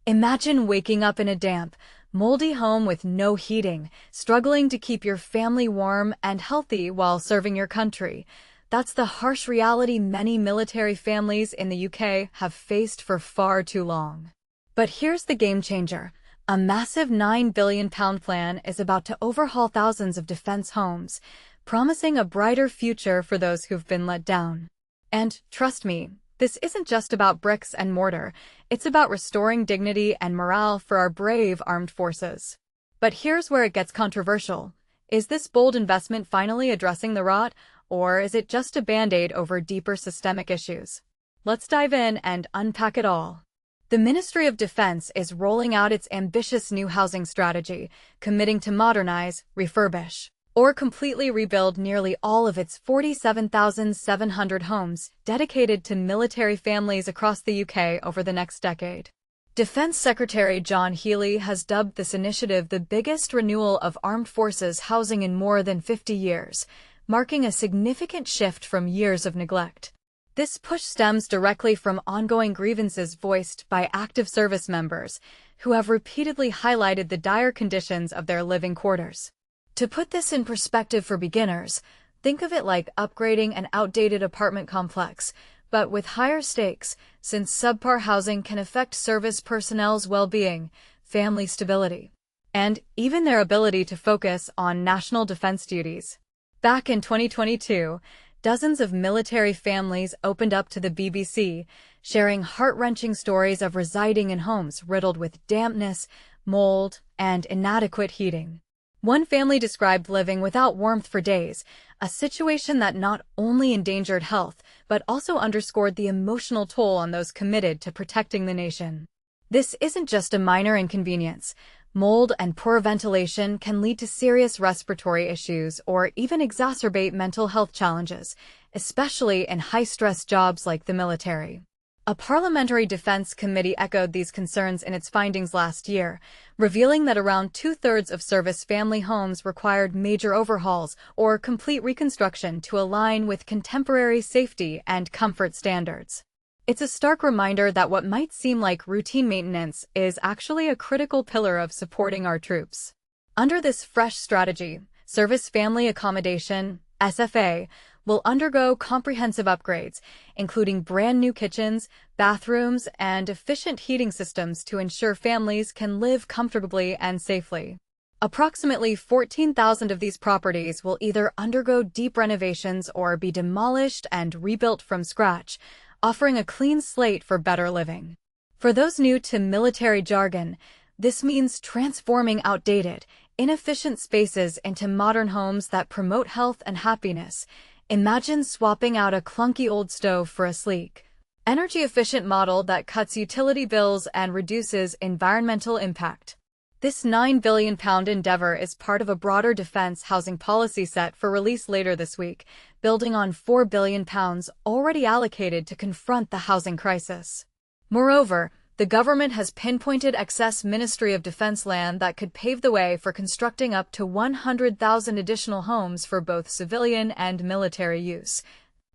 Imagine waking up in a damp, moldy home with no heating, struggling to keep your family warm and healthy while serving your country. That's the harsh reality many military families in the UK have faced for far too long. But here's the game changer. A massive £9 billion plan is about to overhaul thousands of defense homes, promising a brighter future for those who've been let down. And trust me, this isn't just about bricks and mortar, it's about restoring dignity and morale for our brave armed forces. But here's where it gets controversial. Is this bold investment finally addressing the rot, or is it just a band-aid over deeper systemic issues? Let's dive in and unpack it all. The Ministry of Defense is rolling out its ambitious new housing strategy, committing to modernize, refurbish, or completely rebuild nearly all of its 47,700 homes dedicated to military families across the UK over the next decade. Defense Secretary John Healey has dubbed this initiative the biggest renewal of armed forces housing in more than 50 years, marking a significant shift from years of neglect. This push stems directly from ongoing grievances voiced by active service members, who have repeatedly highlighted the dire conditions of their living quarters. To put this in perspective for beginners, think of it like upgrading an outdated apartment complex, but with higher stakes, since subpar housing can affect service personnel's well-being, family stability, and even their ability to focus on national defense duties. Back in 2022, dozens of military families opened up to the BBC, sharing heart-wrenching stories of residing in homes riddled with dampness, mold, and inadequate heating. One family described living without warmth for days, a situation that not only endangered health, but also underscored the emotional toll on those committed to protecting the nation. This isn't just a minor inconvenience. Mold and poor ventilation can lead to serious respiratory issues or even exacerbate mental health challenges, especially in high-stress jobs like the military. A parliamentary defense committee echoed these concerns in its findings last year, revealing that around two-thirds of service family homes required major overhauls or complete reconstruction to align with contemporary safety and comfort standards. It's a stark reminder that what might seem like routine maintenance is actually a critical pillar of supporting our troops. Under this fresh strategy, Service Family Accommodation, SFA, will undergo comprehensive upgrades, including brand new kitchens, bathrooms, and efficient heating systems to ensure families can live comfortably and safely. Approximately 14,000 of these properties will either undergo deep renovations or be demolished and rebuilt from scratch, offering a clean slate for better living. For those new to military jargon, this means transforming outdated, inefficient spaces into modern homes that promote health and happiness. Imagine swapping out a clunky old stove for a sleek, energy-efficient model that cuts utility bills and reduces environmental impact. This £9 billion endeavor is part of a broader defense housing policy set for release later this week, building on £4 billion already allocated to confront the housing crisis. Moreover, the government has pinpointed excess Ministry of Defense land that could pave the way for constructing up to 100,000 additional homes for both civilian and military use,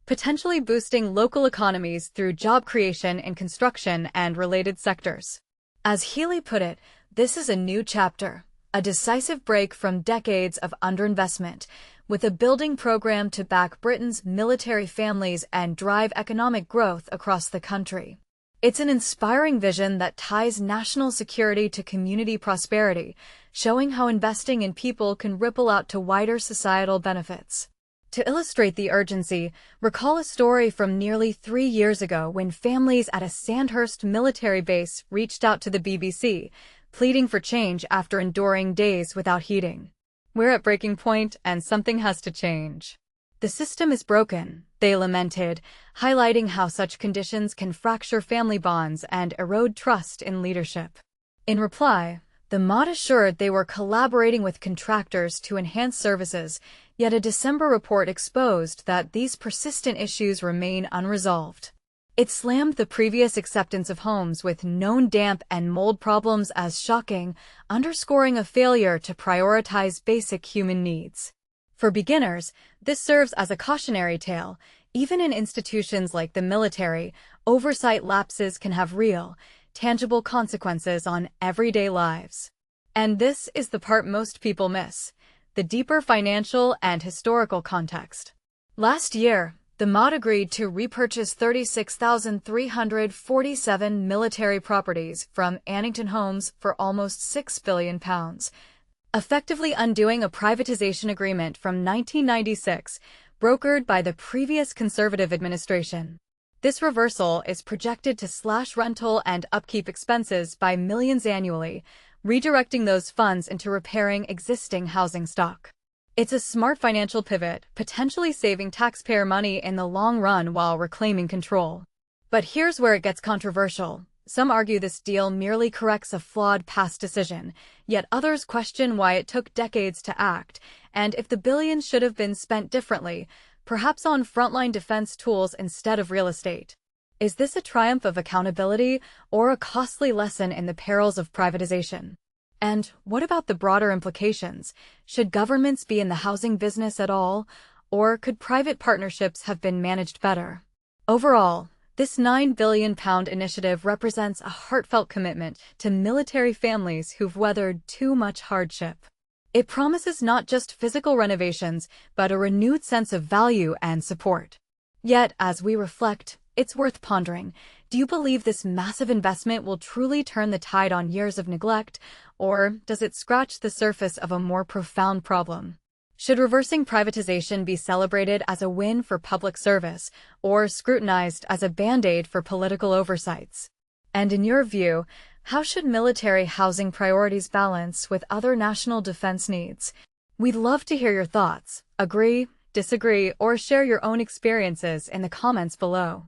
potentially boosting local economies through job creation in construction and related sectors. As Healey put it, this is a new chapter, a decisive break from decades of underinvestment, with a building program to back Britain's military families and drive economic growth across the country. It's an inspiring vision that ties national security to community prosperity, showing how investing in people can ripple out to wider societal benefits. To illustrate the urgency, recall a story from nearly 3 years ago when families at a Sandhurst military base reached out to the BBC, pleading for change after enduring days without heating. We're at breaking point and something has to change. The system is broken, they lamented, highlighting how such conditions can fracture family bonds and erode trust in leadership. In reply, the MOD assured they were collaborating with contractors to enhance services, yet a December report exposed that these persistent issues remain unresolved. It slammed the previous acceptance of homes with known damp and mold problems as shocking, underscoring a failure to prioritize basic human needs. For beginners, this serves as a cautionary tale. Even in institutions like the military, oversight lapses can have real, tangible consequences on everyday lives. And this is the part most people miss: the deeper financial and historical context. Last year, the MOD agreed to repurchase 36,347 military properties from Annington Homes for almost £6 billion, effectively undoing a privatization agreement from 1996, brokered by the previous Conservative administration. This reversal is projected to slash rental and upkeep expenses by millions annually, redirecting those funds into repairing existing housing stock. It's a smart financial pivot, potentially saving taxpayer money in the long run while reclaiming control. But here's where it gets controversial. Some argue this deal merely corrects a flawed past decision, yet others question why it took decades to act, and if the billions should have been spent differently, perhaps on frontline defense tools instead of real estate. Is this a triumph of accountability or a costly lesson in the perils of privatization? And what about the broader implications? Should governments be in the housing business at all, or could private partnerships have been managed better? Overall, this £9 billion initiative represents a heartfelt commitment to military families who've weathered too much hardship. It promises not just physical renovations, but a renewed sense of value and support. Yet, as we reflect, it's worth pondering. Do you believe this massive investment will truly turn the tide on years of neglect, or does it scratch the surface of a more profound problem? Should reversing privatization be celebrated as a win for public service, or scrutinized as a band-aid for political oversights? And in your view, how should military housing priorities balance with other national defense needs? We'd love to hear your thoughts. Agree, disagree, or share your own experiences in the comments below.